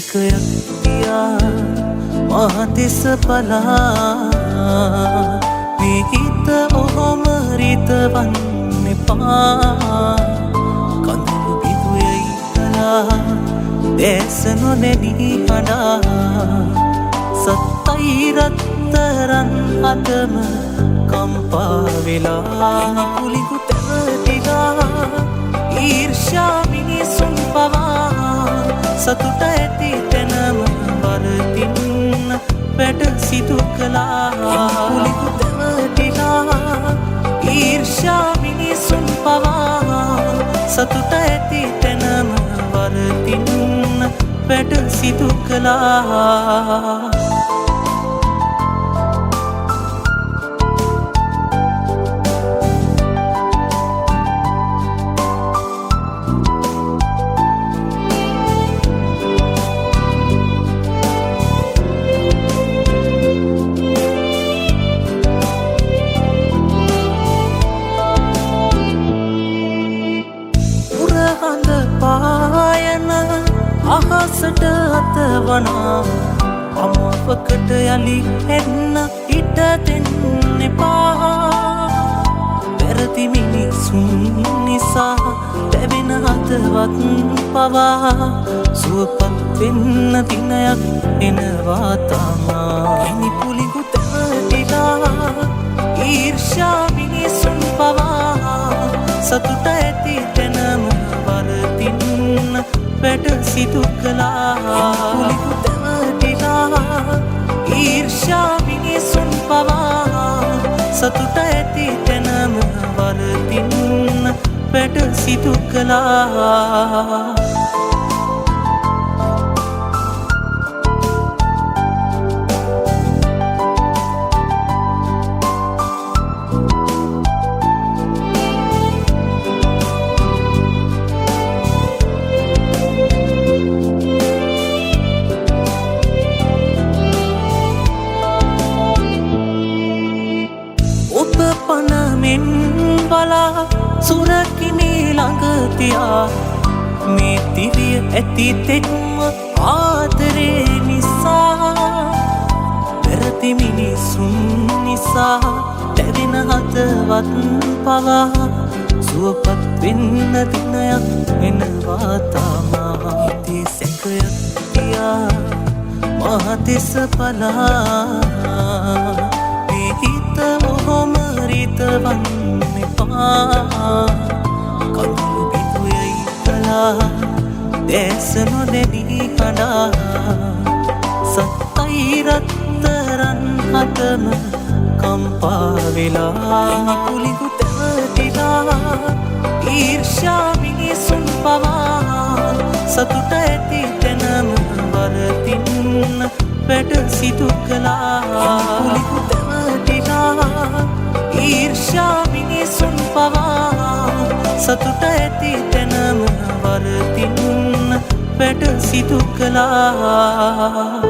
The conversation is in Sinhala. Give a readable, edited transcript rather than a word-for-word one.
සැකයක් තියා මහතිස බලා මේ හිත ඔහොම රිතවන්න එපා කඳුළු බිඳුයයි කලා දැස නොනැනී හඬා සත්තයි රත්තරන් අතම කම්පා වෙලා කුලිඟු තැවටිලා ඊර්ෂ්‍යා මිනිසුන් පවා සතුට ඇති තැනම වරදින්න වැඩ සිදු කළා කුලිඟු තැවටිලා ඊර්ෂ්‍යා මිනිසුන් පවා සතුට ඇති තැනම වරදින්න වැඩ සිදු කළා අහසට අතවනා අමාවකට යලි එන්න ඉඩ දෙන්න එපා වැරදි මිනිසුන් නිසා දැවෙන හදවත් පවා සුවපත් වෙන්න දිනයක් එනවා තමා එනි පුලිඟු තැවටිලා ඊර්ෂ්‍යා මිනිසුන් පවා සතුට ඇති තැනම වරදින්න වැඩ සිදු කළා කුලිඟු තැවටිලා ඊර්ෂ්‍යා මිනිසුන් පවා සතුට ඇති තැනම වරදින්න වැඩ සිදු කළා පනමෙන් බලා සුරකිනේ ළඟ තියා මේ දිවිය ඇති තෙක්ම ආදරේ නිසා වැරදි මිනිසුන් නිසා දැවෙන හදවත් පවා සුවපත් වෙන්න දිනයක් එනවා තමා හිතේ සැකයක් තියා මහතිස බලා මේ හිත ඔහොම රිතවන්න එපා කඳුළු බිඳුයයි කලා දැස නොනැනී හඬා සත්තයි රත්තරන් අතම කම්පා වෙලා කුලිඟු තැවටිලා ඊර්ෂ්‍යා මිනිසුන් පවා සතුට ඇති තැනම වරදින්න වැඩ සිදු කළා කුලිඟු තැවටිලා ඊර්ෂ්‍යා මිනිසුන් පවා සතුට ඇති තැනම වරදින්න වැඩ සිදු කළා